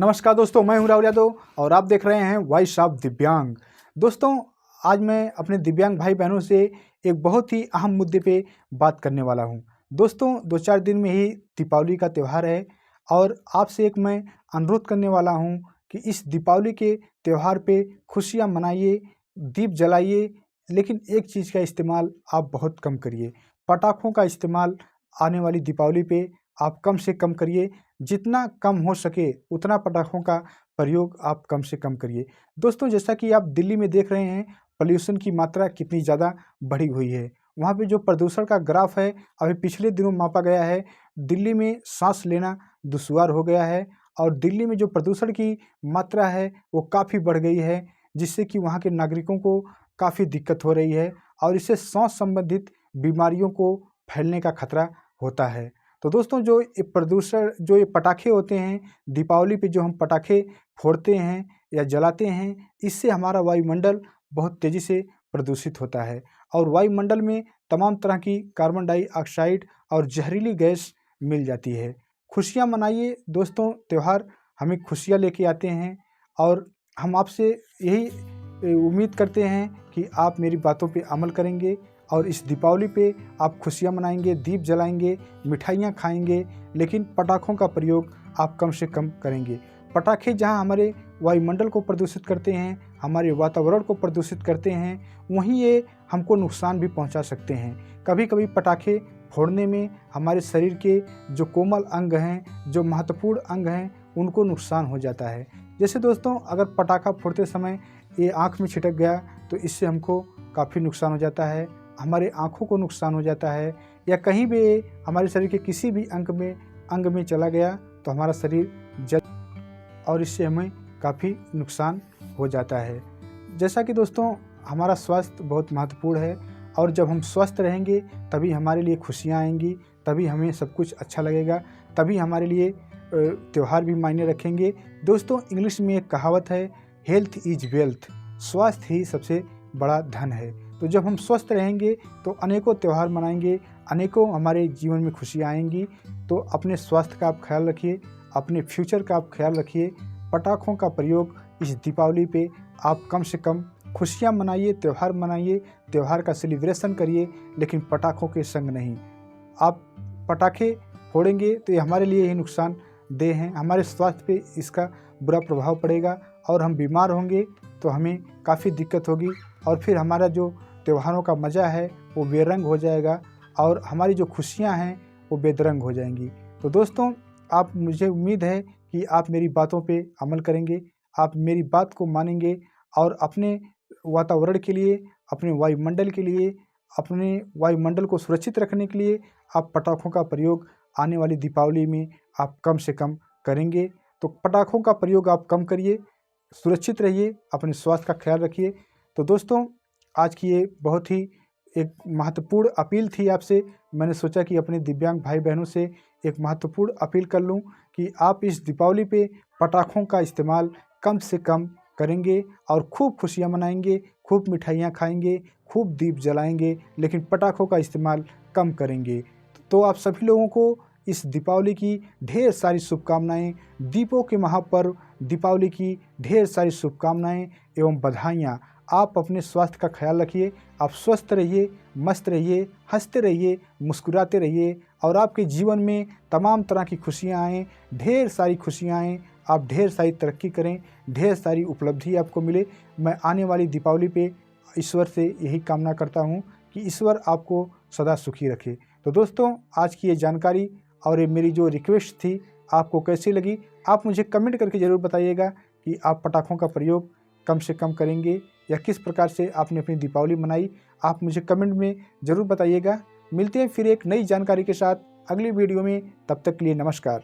नमस्कार दोस्तों, मैं हूं राहुल यादव और आप देख रहे हैं वॉइस ऑफ दिव्यांग। दोस्तों, आज मैं अपने दिव्यांग भाई बहनों से एक बहुत ही अहम मुद्दे पे बात करने वाला हूं। दोस्तों, 2-4 दिन में ही दीपावली का त्यौहार है और आपसे एक मैं अनुरोध करने वाला हूं कि इस दीपावली के त्यौहार पे खुशियां मनाइए, दीप जलाइए, लेकिन एक चीज़ का इस्तेमाल आप बहुत कम करिए। पटाखों का इस्तेमाल आने वाली दीपावली पे आप कम से कम करिए। जितना कम हो सके उतना पटाखों का प्रयोग आप कम से कम करिए। दोस्तों, जैसा कि आप दिल्ली में देख रहे हैं, पॉल्यूशन की मात्रा कितनी ज़्यादा बढ़ी हुई है। वहाँ पे जो प्रदूषण का ग्राफ है, अभी पिछले दिनों मापा गया है। दिल्ली में साँस लेना दुश्वार हो गया है और दिल्ली में जो प्रदूषण की मात्रा है वो काफ़ी बढ़ गई है, जिससे कि वहाँ के नागरिकों को काफ़ी दिक्कत हो रही है और इससे सांस संबंधित बीमारियों को फैलने का खतरा होता है। तो दोस्तों, जो ये पटाखे होते हैं, दीपावली पे जो हम पटाखे फोड़ते हैं या जलाते हैं, इससे हमारा वायुमंडल बहुत तेज़ी से प्रदूषित होता है और वायुमंडल में तमाम तरह की कार्बन डाइऑक्साइड और जहरीली गैस मिल जाती है। खुशियाँ मनाइए दोस्तों, त्यौहार हमें खुशियाँ लेके आते हैं और हम आपसे यही उम्मीद करते हैं कि आप मेरी बातों पे अमल करेंगे और इस दीपावली पे आप खुशियाँ मनाएंगे, दीप जलाएंगे, मिठाइयाँ खाएंगे, लेकिन पटाखों का प्रयोग आप कम से कम करेंगे। पटाखे जहाँ हमारे वायुमंडल को प्रदूषित करते हैं, हमारे वातावरण को प्रदूषित करते हैं, वहीं ये हमको नुकसान भी पहुंचा सकते हैं। कभी कभी पटाखे फोड़ने में हमारे शरीर के जो कोमल अंग हैं, जो महत्वपूर्ण अंग हैं, उनको नुकसान हो जाता है। जैसे दोस्तों, अगर पटाखा फोड़ते समय ये आँख में छिटक गया तो इससे हमको काफ़ी नुकसान हो जाता है, हमारे आँखों को नुकसान हो जाता है, या कहीं भी हमारे शरीर के किसी भी अंग में चला गया तो हमारा शरीर जल और इससे हमें काफ़ी नुकसान हो जाता है। जैसा कि दोस्तों, हमारा स्वास्थ्य बहुत महत्वपूर्ण है और जब हम स्वस्थ रहेंगे तभी हमारे लिए खुशियाँ आएंगी, तभी हमें सब कुछ अच्छा लगेगा, तभी हमारे लिए त्यौहार भी मायने रखेंगे। दोस्तों, इंग्लिश में एक कहावत है, हेल्थ इज़ वेल्थ, स्वास्थ्य ही सबसे बड़ा धन है। तो जब हम स्वस्थ रहेंगे तो अनेकों त्यौहार मनाएंगे, अनेकों हमारे जीवन में खुशियाँ आएंगी। तो अपने स्वास्थ्य का आप ख्याल रखिए, अपने फ्यूचर का आप ख्याल रखिए। पटाखों का प्रयोग इस दीपावली पे आप कम से कम खुशियाँ मनाइए, त्यौहार मनाइए, त्यौहार का सेलिब्रेशन करिए, लेकिन पटाखों के संग नहीं। आप पटाखे फोड़ेंगे तो ये हमारे लिए ही नुकसानदेह हैं, हमारे स्वास्थ्य पे इसका बुरा प्रभाव पड़ेगा और हम बीमार होंगे तो हमें काफ़ी दिक्कत होगी और फिर हमारा जो त्योहारों का मज़ा है वो बेरंग हो जाएगा और हमारी जो खुशियाँ हैं वो बेदरंग हो जाएंगी। तो दोस्तों, आप मुझे उम्मीद है कि आप मेरी बातों पे अमल करेंगे, आप मेरी बात को मानेंगे और अपने वातावरण के लिए, अपने वायुमंडल के लिए, अपने वायुमंडल को सुरक्षित रखने के लिए आप पटाखों का प्रयोग आने वाली दीपावली में आप कम से कम करेंगे। तो पटाखों का प्रयोग आप कम करिए, सुरक्षित रहिए, अपने स्वास्थ्य का ख्याल रखिए। तो दोस्तों, आज की ये बहुत ही एक महत्वपूर्ण अपील थी आपसे। मैंने सोचा कि अपने दिव्यांग भाई बहनों से एक महत्वपूर्ण अपील कर लूं कि आप इस दीपावली पे पटाखों का इस्तेमाल कम से कम करेंगे और खूब खुशियां मनाएंगे, खूब मिठाइयां खाएंगे, खूब दीप जलाएंगे, लेकिन पटाखों का इस्तेमाल कम करेंगे। तो आप सभी लोगों को इस दीपावली की ढेर सारी शुभकामनाएं, दीपों के महापर्व दीपावली की ढेर सारी शुभकामनाएं एवं बधाइयाँ। आप अपने स्वास्थ्य का ख्याल रखिए, आप स्वस्थ रहिए, मस्त रहिए, हंसते रहिए, मुस्कुराते रहिए और आपके जीवन में तमाम तरह की खुशियाँ आएँ, ढेर सारी खुशियाँ आएँ, आप ढेर सारी तरक्की करें, ढेर सारी उपलब्धि आपको मिले। मैं आने वाली दीपावली पे ईश्वर से यही कामना करता हूँ कि ईश्वर आपको सदा सुखी रखे। तो दोस्तों, आज की ये जानकारी और ये मेरी जो रिक्वेस्ट थी आपको कैसी लगी, आप मुझे कमेंट करके ज़रूर बताइएगा कि आप पटाखों का प्रयोग कम से कम करेंगे या किस प्रकार से आपने अपनी दीपावली मनाई। आप मुझे कमेंट में ज़रूर बताइएगा। मिलते हैं फिर एक नई जानकारी के साथ अगली वीडियो में, तब तक के लिए नमस्कार।